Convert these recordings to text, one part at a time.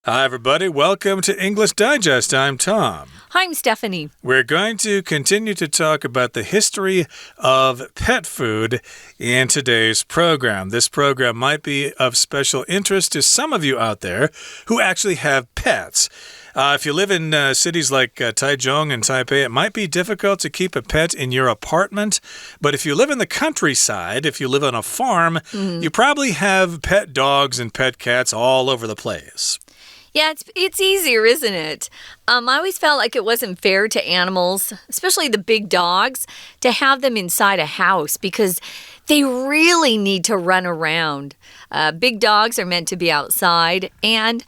Hi, everybody. Welcome to English Digest. I'm Tom. Hi, I'm Stephanie. We're going to continue to talk about the history of pet food in today's program. This program might be of special interest to some of you out there who actually have pets. If you live in cities like Taichung and Taipei, it might be difficult to keep a pet in your apartment. But if you live in the countryside, if you live on a farm, you probably have pet dogs and pet cats all over the place. Yeah, it's easier, isn't it? I always felt like it wasn't fair to animals, especially the big dogs, to have them inside a house because they really need to run around. Big dogs are meant to be outside and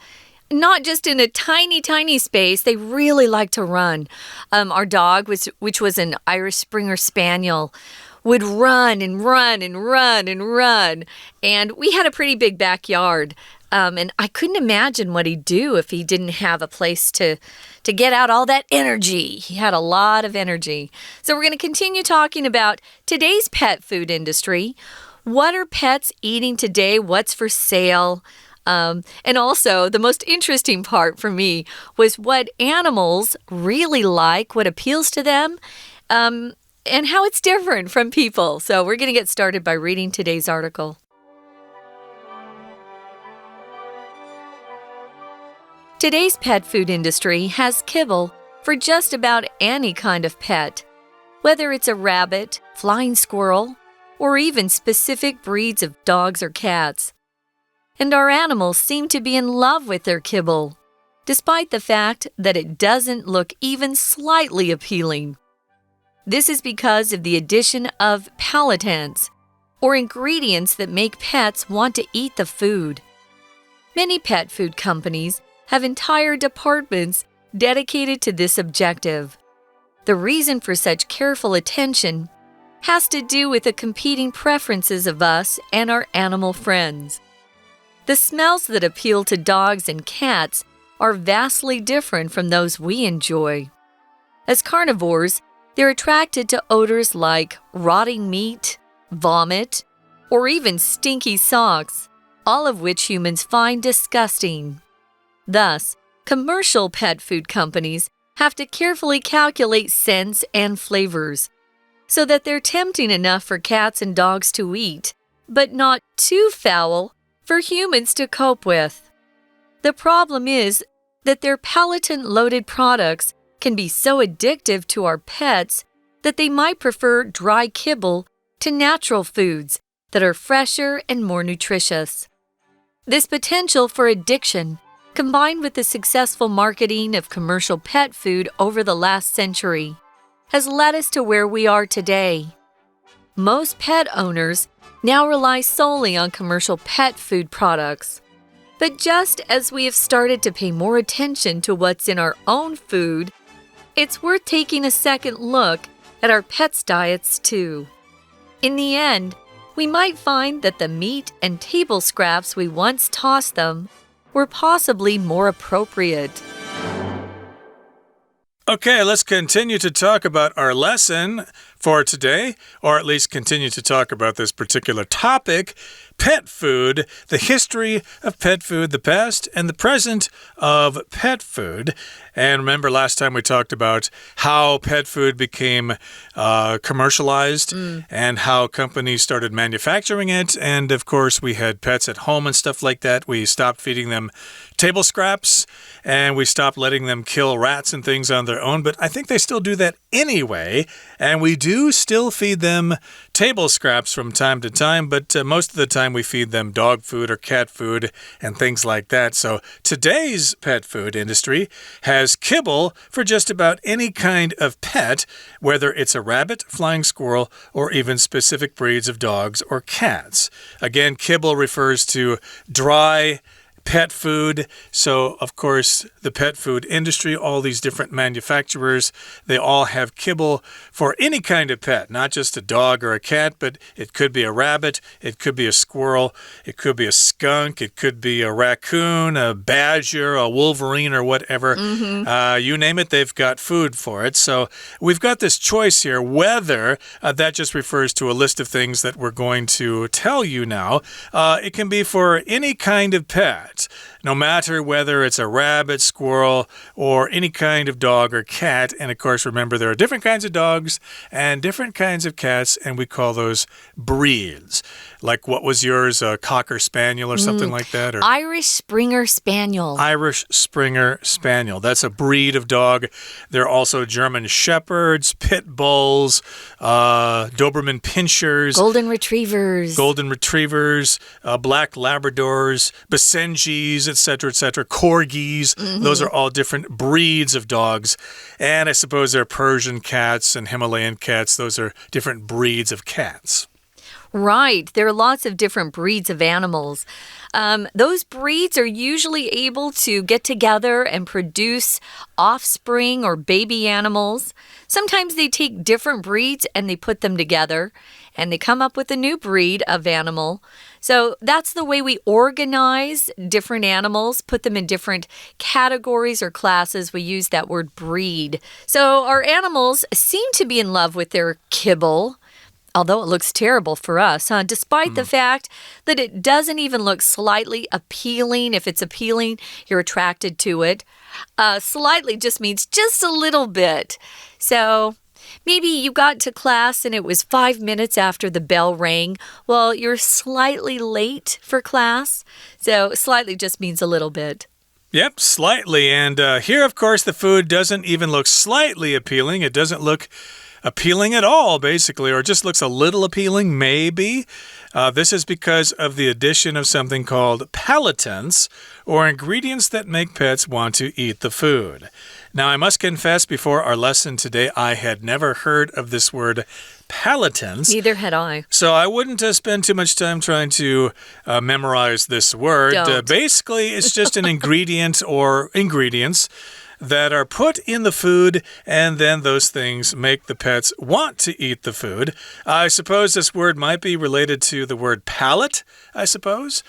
not just in a tiny, tiny space. They really like to run. Our dog, which was an Irish Springer Spaniel, would run and run and run and run. And we had a pretty big backyard. And I couldn't imagine what he'd do if he didn't have a place to get out all that energy. He had a lot of energy. So we're going to continue talking about today's pet food industry. What are pets eating today? What's for sale? And also, the most interesting part for me was what animals really like, what appeals to them, and how it's different from people. So we're going to get started by reading today's article. Today's pet food industry has kibble for just about any kind of pet, whether it's a rabbit, flying squirrel, or even specific breeds of dogs or cats. And our animals seem to be in love with their kibble, despite the fact that it doesn't look even slightly appealing. This is because of the addition of palatants, or ingredients that make pets want to eat the food. Many pet food companies have entire departments dedicated to this objective. The reason for such careful attention has to do with the competing preferences of us and our animal friends. The smells that appeal to dogs and cats are vastly different from those we enjoy. As carnivores, they're attracted to odors like rotting meat, vomit, or even stinky socks, all of which humans find disgusting. Thus, commercial pet food companies have to carefully calculate scents and flavors so that they're tempting enough for cats and dogs to eat, but not too foul for humans to cope with. The problem is that their palatant-loaded products can be so addictive to our pets that they might prefer dry kibble to natural foods that are fresher and more nutritious. This potential for addiction, combined with the successful marketing of commercial pet food over the last century, has led us to where we are today. Most pet owners now rely solely on commercial pet food products. But just as we have started to pay more attention to what's in our own food, it's worth taking a second look at our pets' diets too. In the end, we might find that the meat and table scraps we once tossed them were possibly more appropriate. Okay, let's continue to talk about our lesson for today, or at least continue to talk about this particular topic, pet food, the history of pet food, the past and the present of pet food. And remember last time we talked about how pet food became commercialized and how companies started manufacturing it. And of course, we had pets at home and stuff like that. We stopped feeding them table scraps and we stopped letting them kill rats and things on their own. But I think they still do that anyway. And we do still feed them table scraps from time to time, but most of the time we feed them dog food or cat food and things like that. So today's pet food industry has kibble for just about any kind of pet, whether it's a rabbit, flying squirrel, or even specific breeds of dogs or cats. Again, kibble refers to dry pet food. So, of course, the pet food industry, all these different manufacturers, they all have kibble for any kind of pet, not just a dog or a cat, but it could be a rabbit, it could be a squirrel, it could be a skunk, it could be a raccoon, a badger, a wolverine, or whatever. You name it, they've got food for it. So we've got this choice here, whether that just refers to a list of things that we're going to tell you now. It can be for any kind of pet. no matter whether it's a rabbit, squirrel, or any kind of dog or cat. And of course, remember, there are different kinds of dogs and different kinds of cats, and we call those breeds. Like, what was yours, a Cocker Spaniel or something like that? Or Irish Springer Spaniel. Irish Springer Spaniel. That's a breed of dog. There are also German Shepherds, Pit Bulls, Doberman Pinschers. Golden Retrievers. Black Labradors, Basenjis, etc., Corgis. Those are all different breeds of dogs. And I suppose there are Persian cats and Himalayan cats. Those are different breeds of cats. Right. There are lots of different breeds of animals. Those breeds are usually able to get together and produce offspring or baby animals. Sometimes they take different breeds and they put them together, and they come up with a new breed of animal. So that's the way we organize different animals, put them in different categories or classes. We use that word breed. So our animals seem to be in love with their kibble. Although it looks terrible for us, despite the fact that it doesn't even look slightly appealing. If it's appealing, you're attracted to it. Slightly just means just a little bit. So maybe you got to class and it was 5 minutes after the bell rang. Well, you're slightly late for class. So slightly just means a little bit. Yep, slightly. And here, of course, the food doesn't even look slightly appealing. It doesn't look appealing at all, basically, or just looks a little appealing, maybe. This is because of the addition of something called palatants, or ingredients that make pets want to eat the food. Now, I must confess, before our lesson today, I had never heard of this word palatants. Neither had I. So I wouldn't spend too much time trying to memorize this word. Basically, it's just an ingredient or ingredients that are put in the food, and then those things make the pets want to eat the food. I suppose this word might be related to the word palate, I suppose.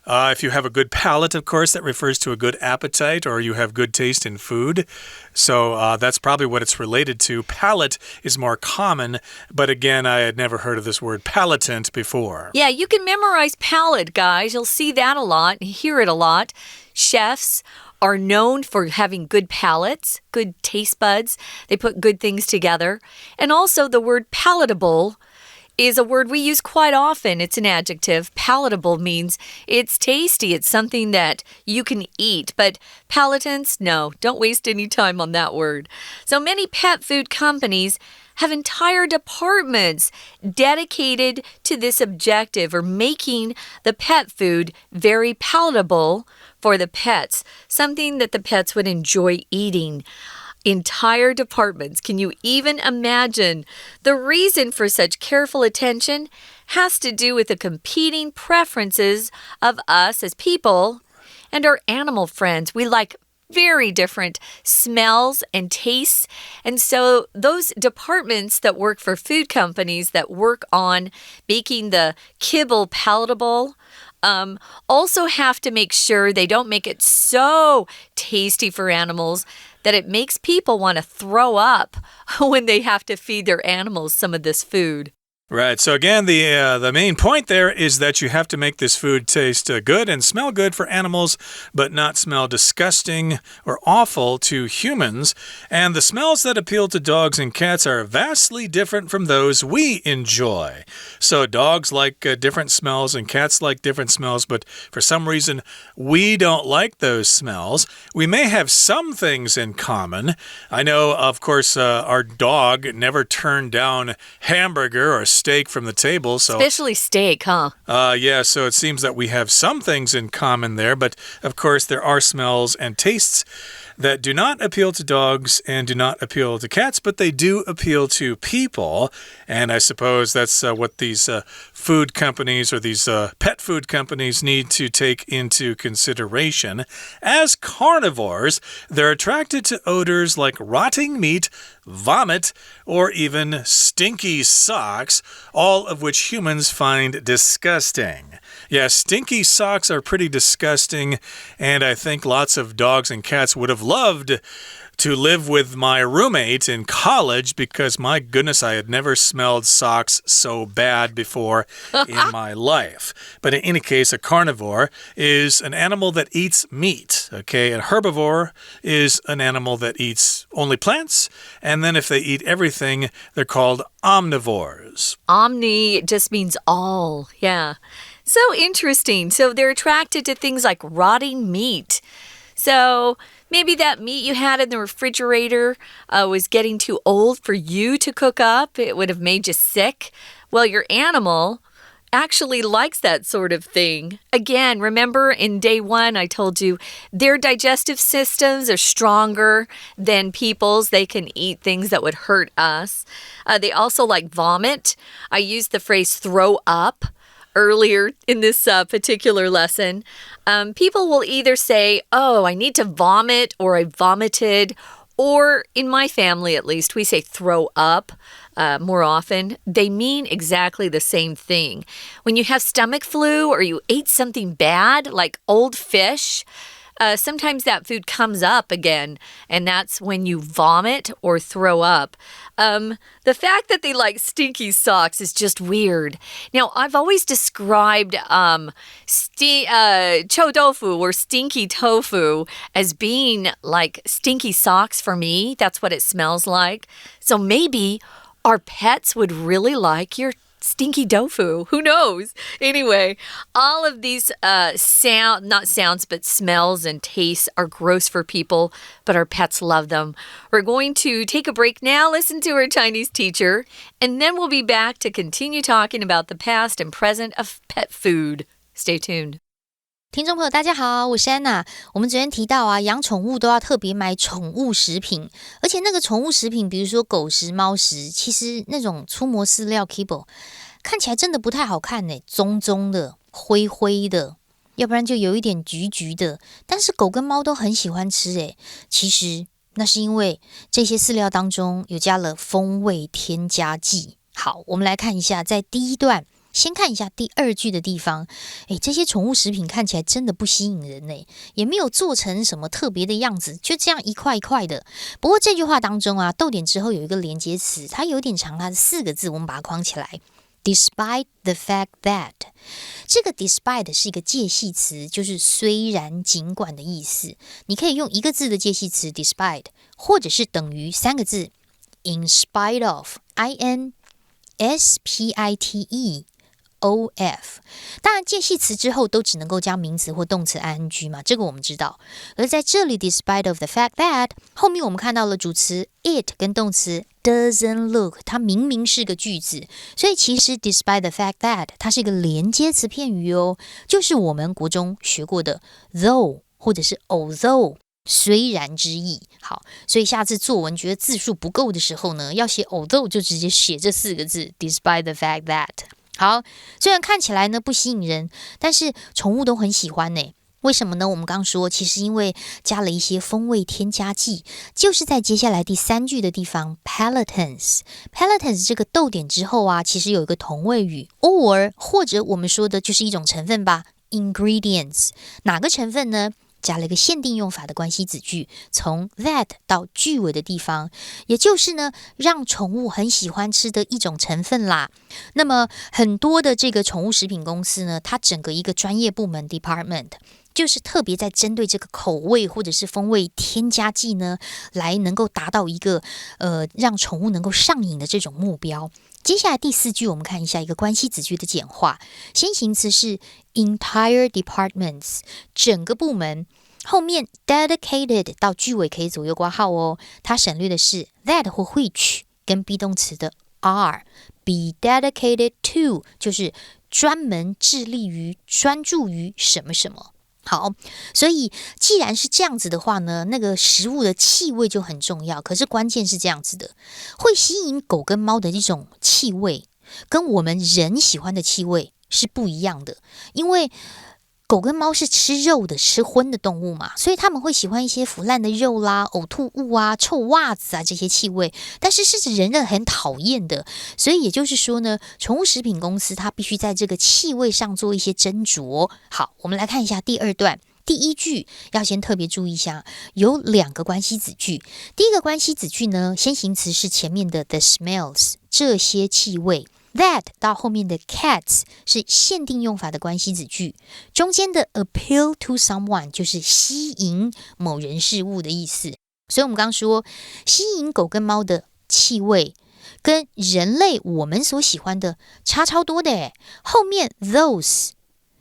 If you have a good palate, of course, that refers to a good appetite, or you have good taste in food. So that's probably what it's related to. Palate is more common, but again, I had never heard of this word palatant before. Yeah, you can memorize palate, guys. You'll see that a lot, hear it a lot. Chefs are known for having good palates, good taste buds. They put good things together. And also the word palatable is a word we use quite often. It's an adjective. Palatable means it's tasty. It's something that you can eat. But palatants, no, don't waste any time on that word. So many pet food companies have entire departments dedicated to this objective, or making the pet food very palatable for the pets, something that the pets would enjoy eating. Entire departments. Can you even imagine? The reason for such careful attention has to do with the competing preferences of us as people and our animal friends. We like very different smells and tastes. And so those departments that work for food companies that work on making the kibble palatable also have to make sure they don't make it so tasty for animals that it makes people want to throw up when they have to feed their animals some of this food. Right. So again, the main point there is that you have to make this food taste good and smell good for animals, but not smell disgusting or awful to humans. And the smells that appeal to dogs and cats are vastly different from those we enjoy. So dogs like different smells and cats like different smells, but for some reason we don't like those smells. We may have some things in common. I know, of course, our dog never turned down hamburger or steak from the table. Especially steak, huh? Yeah, so it seems that we have some things in common there, but of course there are smells and tastes that do not appeal to dogs and do not appeal to cats, but they do appeal to people. And I suppose that's what these food companies or these pet food companies need to take into consideration. As carnivores, they're attracted to odors like rotting meat, vomit, or even stinky socks, all of which humans find disgusting. Yeah, stinky socks are pretty disgusting, and I think lots of dogs and cats would have loved to live with my roommate in college because, my goodness, I had never smelled socks so bad before in my life. But in any case, a carnivore is an animal that eats meat, okay? A herbivore is an animal that eats only plants, and then if they eat everything, they're called omnivores. Omni just means all, yeah. So interesting. So they're attracted to things like rotting meat. So maybe that meat you had in the refrigerator was getting too old for you to cook up. It would have made you sick. Well, your animal actually likes that sort of thing. Again, remember in day one, I told you their digestive systems are stronger than people's. They can eat things that would hurt us. They also like vomit. I used the phrase throw up earlier in this particular lesson. People will either say, oh, I need to vomit, or I vomited, or in my family at least, we say throw up more often. They mean exactly the same thing. When you have stomach flu or you ate something bad, like old fish, sometimes that food comes up again, and that's when you vomit or throw up. The fact that they like stinky socks is just weird. Now, I've always described臭豆腐or stinky tofu as being like stinky socks for me. That's what it smells like. So maybe our pets would really like your stinky tofu. Who knows? Anyway, all of these not sounds, but smells and tastes are gross for people, but our pets love them. We're going to take a break now, listen to our Chinese teacher, and then we'll be back to continue talking about the past and present of pet food. Stay tuned. 听众朋友大家好，我是安娜。我们昨天提到啊，养宠物都要特别买宠物食品，而且那个宠物食品，比如说狗食、猫食，其实那种粗磨饲料 kibble 看起来真的不太好看呢，棕棕的、灰灰的，要不然就有一点橘橘的。但是狗跟猫都很喜欢吃诶，其实那是因为这些饲料当中有加了风味添加剂。好，我们来看一下，在第一段。先看一下第二句的地方，这些宠物食品看起来真的不吸引人呢，也没有做成什么特别的样子，就这样一块一块的。不过这句话当中啊，逗点之后有一个连接词，它有点长，它是4个字，我们把它框起来。Despite the fact that， 这个 despite 是一个介系词，就是虽然尽管的意思。你可以用一个字的介系词 despite， 或者是等于3个字 in spite of INSPITE。OF， 当然介系词之后都只能够加名词或动词 ing 嘛，这个我们知道。而在这里 despite of the fact that 后面我们看到了主词 it 跟动词 doesn't look， 它明明是个句子，所以其实 despite the fact that 它是一个连接词片语哦，就是我们国中学过的 though 或者是 although， 虽然之意。好，所以下次作文觉得字数不够的时候呢，要写 although 就直接写这4个字 despite the fact that。好，虽然看起来呢不吸引人，但是宠物都很喜欢呢。为什么呢？我们刚说，其实因为加了一些风味添加剂，就是在接下来第3句的地方 palatants 这个逗点之后啊，其实有一个同位语 or 或者我们说的就是一种成分吧 ingredients， 哪个成分呢？加了一个限定用法的关系子句，从 that 到句尾的地方，也就是呢，让宠物很喜欢吃的一种成分啦。那么很多的这个宠物食品公司呢，它整个一个专业部门 department， 就是特别在针对这个口味或者是风味添加剂呢，来能够达到一个让宠物能够上瘾的这种目标。接下来第4句，我们看一下一个关系子句的简化，先行词是 entire departments， 整个部门。后面 dedicated 到句尾可以左右括号哦，它省略的是 that 或 which 跟 be 动词的 are。be dedicated to 就是专门致力于、专注于什么什么。好，所以既然是这样子的话呢，那个食物的气味就很重要。可是关键是这样子的，会吸引狗跟猫的一种气味，跟我们人喜欢的气味是不一样的。因为狗跟猫是吃肉的、吃荤的动物嘛，所以他们会喜欢一些腐烂的肉啦、呕吐物啊、臭袜子啊这些气味，但是是人类很讨厌的。所以也就是说呢，宠物食品公司它必须在这个气味上做一些斟酌。好，我们来看一下第2段。第一句要先特别注意一下，有2个关系子句。第一个关系子句呢，先行词是前面的 the smells 这些气味。That 到后面的 cats 是限定用法的关系子句，中间的 appeal to someone 就是吸引某人事物的意思。所以我们刚刚说，吸引狗跟猫的气味跟人类我们所喜欢的差超多的耶。后面 those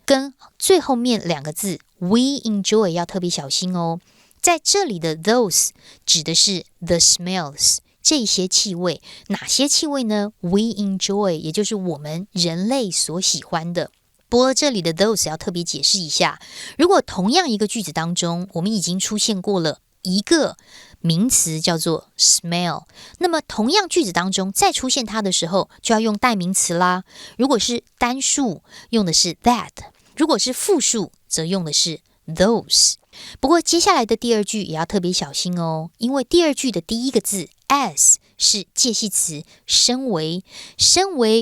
跟最后面2个字 we enjoy 要特别小心哦。在这里的 those 指的是 the smells这些气味，哪些气味呢？ We enjoy 也就是我们人类所喜欢的。不过这里的 those 要特别解释一下，如果同样一个句子当中，我们已经出现过了一个名词叫做 smell， 那么同样句子当中再出现它的时候，就要用代名词啦。如果是单数，用的是 that， 如果是复数，则用的是 those。不过接下来的第二句也要特别小心哦，因为第二句的第一个字 as 是介系词，身为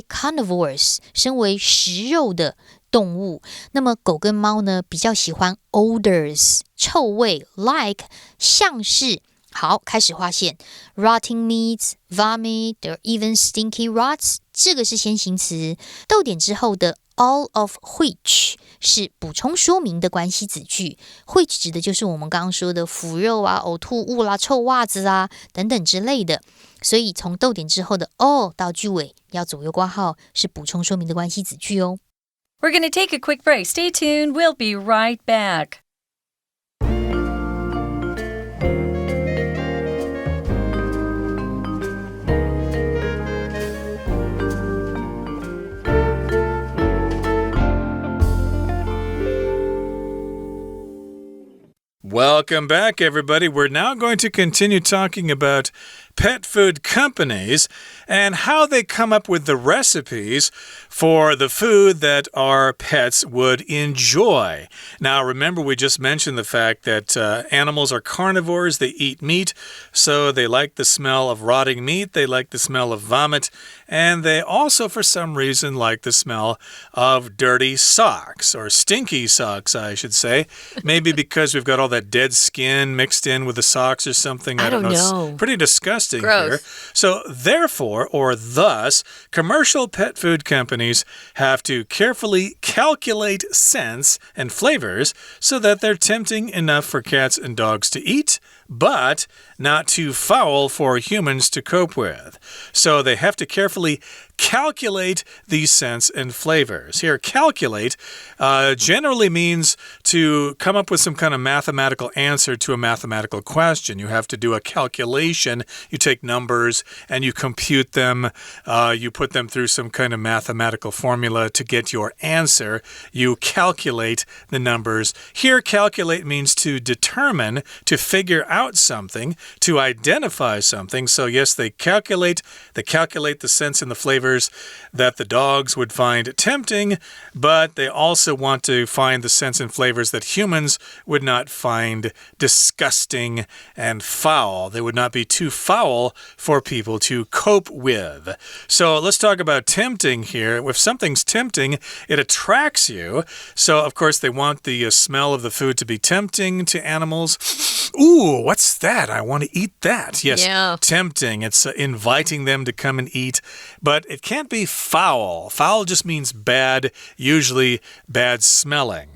carnivores， 身为食肉的动物，那么狗跟猫呢比较喜欢 odors 臭味 like 像是。好，开始划线 rotting meats, vomit, or even stinky rots 这个是先行词，逗点之后的all of which 是补充说明的关系子句， which 指的就是我们刚刚说的腐肉啊、呕吐物啦、臭袜子啊等等之类的。所以从逗点之后的 all 到句尾要左右括号，是补充说明的关系子句哦。We're going to take a quick break. Stay tuned. We'll be right back. Welcome back, everybody. We're now going to continue talking about pet food companies and how they come up with the recipes for the food that our pets would enjoy. Now, remember, we just mentioned the fact that animals are carnivores. They eat meat, so they like the smell of rotting meat. They like the smell of vomit. And they also, for some reason, like the smell of dirty socks, or stinky socks, I should say. Maybe because we've got all that dead skin mixed in with the socks or something. I don't know. It's pretty disgusting. Gross. Here. So therefore, or thus, commercial pet food companies have to carefully calculate scents and flavors so that they're tempting enough for cats and dogs to eat, but not too foul for humans to cope with. So they have to carefully calculate these scents and flavors. Here, calculate generally means to come up with some kind of mathematical answer to a mathematical question. You have to do a calculation. You take numbers and you compute them. You put them through some kind of mathematical formula to get your answer. You calculate the numbers. Here, calculate means to determine, to figure out something, to identify something. So yes, they calculate the scents and the flavors that the dogs would find tempting, but they also want to find the scents and flavors that humans would not find disgusting and foul. They would not be too foul for people to cope with. So let's talk about tempting here. If something's tempting, it attracts you. So, of course, they want the smell of the food to be tempting to animals. Ooh, what's that? I want to eat that. Yes, yeah. Tempting. It's inviting them to come and eat. But it can't be foul. Foul just means bad, usually bad smelling.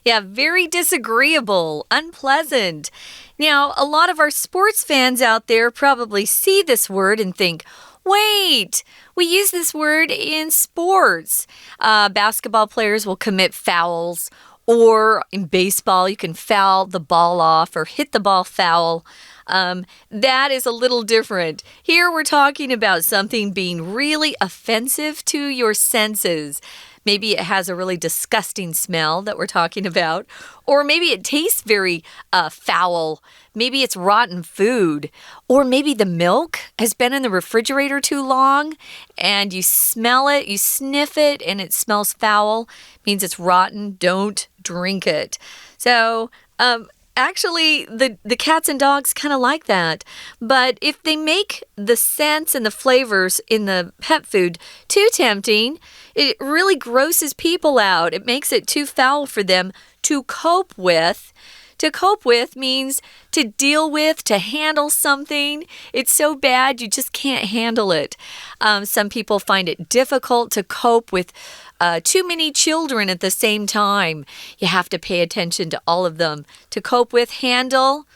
Yeah, very disagreeable, unpleasant. Now, a lot of our sports fans out there probably see this word and think, wait, we use this word in sports. Basketball players will commit fouls. Or in baseball, you can foul the ball off or hit the ball foul. That is a little different. Here we're talking about something being really offensive to your senses. Maybe it has a really disgusting smell that we're talking about. Or maybe it tastes very foul. Maybe it's rotten food. Or maybe the milk has been in the refrigerator too long and you smell it, you sniff it, and it smells foul. It means it's rotten. Don't drink it. So, actually, the cats and dogs kind of like that. But if they make the scents and the flavors in the pet food too tempting, it really grosses people out. It makes it too foul for them to cope with. To cope with means to deal with, to handle something. It's so bad you just can't handle it. Some people find it difficult to cope with too many children at the same time. You have to pay attention to all of them. To cope with, handle,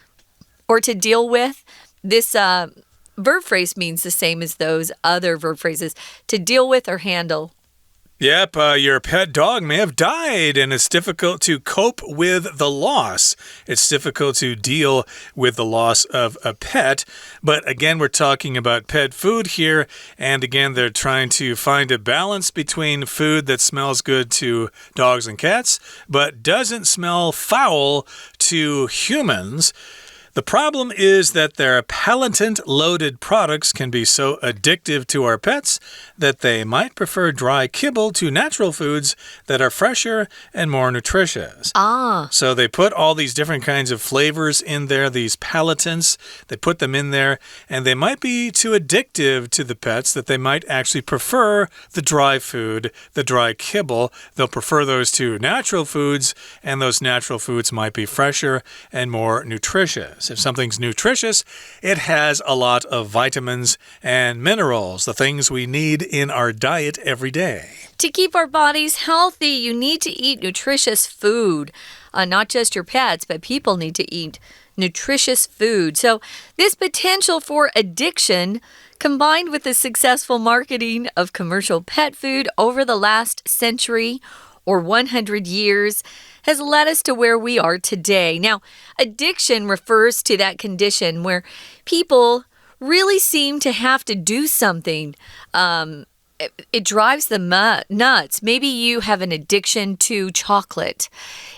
or to deal with. This verb phrase means the same as those other verb phrases. To deal with or handle. Yep, your pet dog may have died, and it's difficult to cope with the loss. It's difficult to deal with the loss of a pet. But again, we're talking about pet food here. And again, they're trying to find a balance between food that smells good to dogs and cats, but doesn't smell foul to humans. The problem is that their palatant-loaded products can be so addictive to our pets that they might prefer dry kibble to natural foods that are fresher and more nutritious. So they put all these different kinds of flavors in there, these palatants. They put them in there, and they might be too addictive to the pets that they might actually prefer the dry food, the dry kibble. They'll prefer those to natural foods, and those natural foods might be fresher and more nutritious. If something's nutritious, it has a lot of vitamins and minerals, the things we need in our diet every day. To keep our bodies healthy, you need to eat nutritious food. Not just your pets, but people need to eat nutritious food. So this potential for addiction, combined with the successful marketing of commercial pet food over the last century or 100 years, has led us to where we are today. Now, addiction refers to that condition where people really seem to have to do something. It drives them nuts. Maybe you have an addiction to chocolate.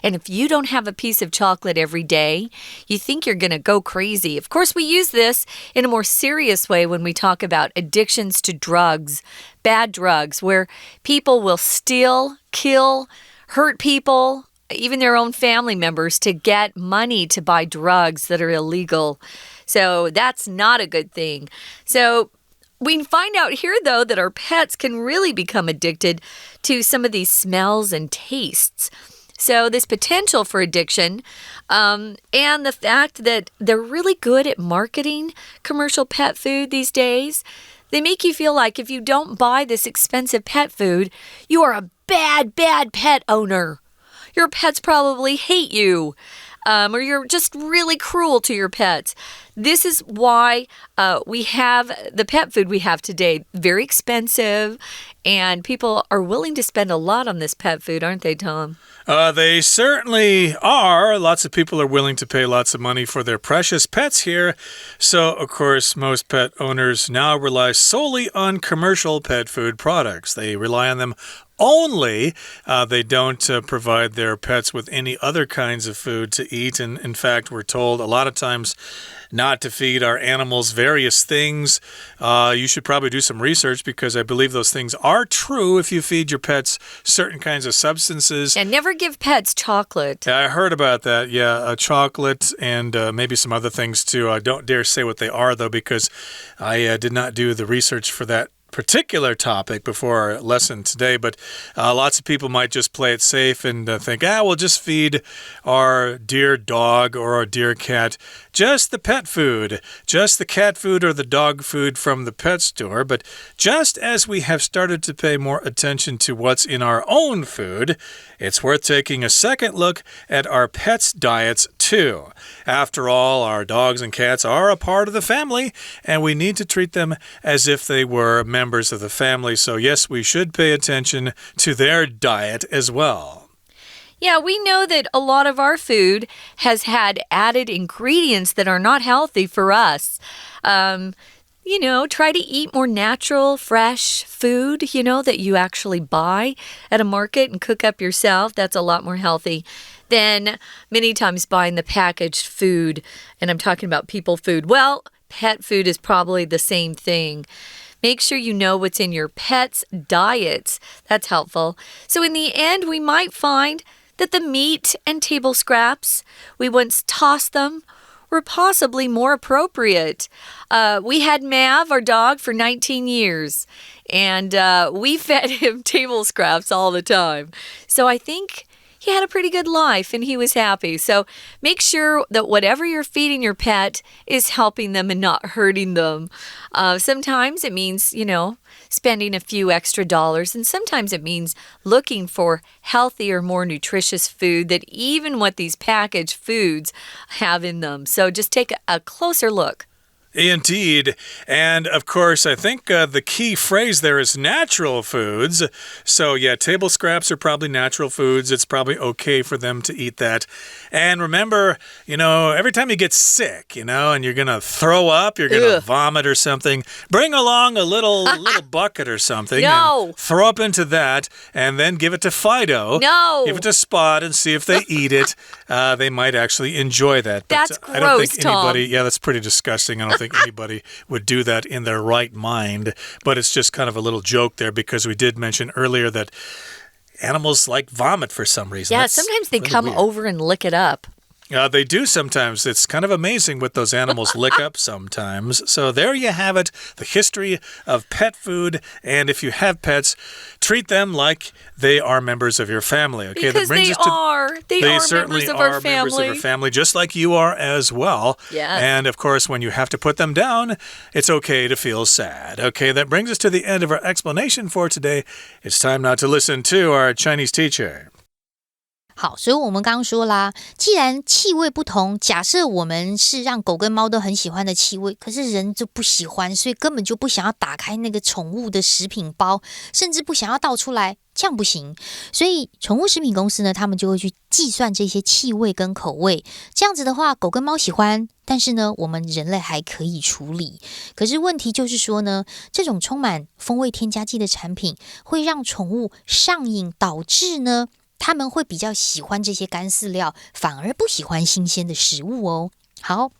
And if you don't have a piece of chocolate every day, you think you're going to go crazy. Of course, we use this in a more serious way when we talk about addictions to drugs, bad drugs, where people will steal, kill, hurt people, even their own family members, to get money to buy drugs that are illegal. So that's not a good thing. So we find out here, though, that our pets can really become addicted to some of these smells and tastes. So this potential for addiction and the fact that they're really good at marketing commercial pet food these days, they make you feel like if you don't buy this expensive pet food, you are a bad pet owner. Your pets probably hate you, or you're just really cruel to your pets. This is why we have the pet food we have today. Very expensive, and people are willing to spend a lot on this pet food, aren't they, Tom? They certainly are. Lots of people are willing to pay lots of money for their precious pets here. So, of course, most pet owners now rely solely on commercial pet food products. They rely on them only. They don't provide their pets with any other kinds of food to eat. And in fact, we're told a lot of times not to feed our animals various things. You should probably do some research because I believe those things are true if you feed your pets certain kinds of substances. And never give pets chocolate. I heard about that. Yeah, chocolate and maybe some other things too. I don't dare say what they are though because I did not do the research for that particular topic before our lesson today, but lots of people might just play it safe and think, we'll just feed our dear dog or our dear cat just the pet food, just the cat food or the dog food from the pet store. But just as we have started to pay more attention to what's in our own food, it's worth taking a second look at our pets' diets too. After all, our dogs and cats are a part of the family, and we need to treat them as if they were members of the family. So yes, we should pay attention to their diet as well. Yeah, we know that a lot of our food has had added ingredients that are not healthy for us. Try to eat more natural, fresh food, that you actually buy at a market and cook up yourself. That's a lot more healthy than many times buying the packaged food. And I'm talking about people food. Well, pet food is probably the same thing. Make sure you know what's in your pet's diets. That's helpful. So in the end, we might find that the meat and table scraps we once tossed them were possibly more appropriate. We had Mav, our dog, for 19 years, and we fed him table scraps all the time. So I think he had a pretty good life and he was happy. So make sure that whatever you're feeding your pet is helping them and not hurting them. Sometimes it means, spending a few extra dollars, and sometimes it means looking for healthier, more nutritious food that even what these packaged foods have in them. So just take a closer look. Indeed. And, of course, I think the key phrase there is natural foods. So, yeah, table scraps are probably natural foods. It's probably okay for them to eat that. And remember, every time you get sick, and you're going to throw up, you're going to vomit or something, bring along a little bucket or something. No. And throw up into that, and then give it to Fido. No. Give it to Spot and see if they eat it. They might actually enjoy that. But that's gross, I don't think anybody, Tom. Yeah, that's pretty disgusting. I don't think anybody would do that in their right mind, but it's just kind of a little joke there because we did mention earlier that animals like vomit for some reason. Yeah, That's sometimes they really come weird. over and lick it up. They do sometimes. It's kind of amazing what those animals lick up sometimes. So there you have it, the history of pet food. And if you have pets, treat them like they are members of your family. Okay, Because they are. They are certainly members of are our family. members of your family, just like you are as well. Yes. And of course, when you have to put them down, it's okay to feel sad. Okay, that brings us to the end of our explanation for today. It's time now to listen to our Chinese teacher. 好，所以我们刚刚说啦，既然气味不同，假设我们是让狗跟猫都很喜欢的气味，可是人就不喜欢，所以根本就不想要打开那个宠物的食品包，甚至不想要倒出来，这样不行。所以宠物食品公司呢，他们就会去计算这些气味跟口味，这样子的话，狗跟猫喜欢，但是呢，我们人类还可以处理。可是问题就是说呢，这种充满风味添加剂的产品会让宠物上瘾，导致呢他们会比较喜欢这些干饲料，反而不喜欢新鲜的食物哦。好，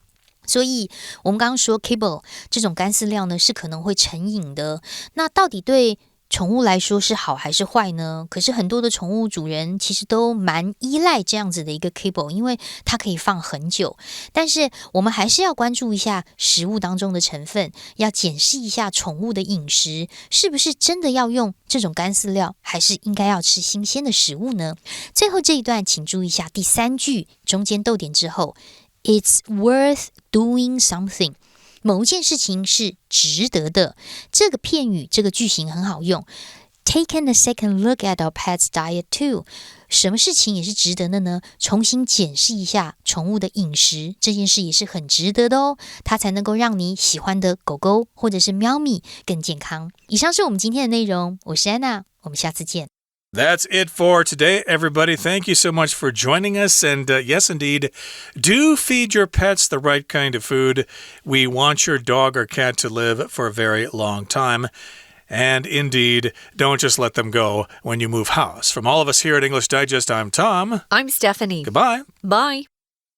所以我们刚刚说 kibble 这种干饲料呢是可能会成瘾的。那到底对宠物来说是好还是坏呢？可是很多的宠物主人其实都蛮依赖这样子的一个 kibble， 因为它可以放很久。但是我们还是要关注一下食物当中的成分，要检视一下宠物的饮食是不是真的要用这种干饲料，还是应该要吃新鲜的食物呢？最后这一段请注意一下第三句中间逗點之后 It's worth doing something，某一件事情是值得的，这个片语这个句型很好用。Taking a second look at our pet's diet too， 什么事情也是值得的呢？重新检视一下宠物的饮食，这件事也是很值得的哦，它才能够让你喜欢的狗狗或者是喵咪更健康。以上是我们今天的内容，我是安娜，我们下次见。That's it for today, everybody. Thank you so much for joining us. And yes, indeed, do feed your pets the right kind of food. We want your dog or cat to live for a very long time. And indeed, don't just let them go when you move house. From all of us here at English Digest, I'm Tom. I'm Stephanie. Goodbye. Bye.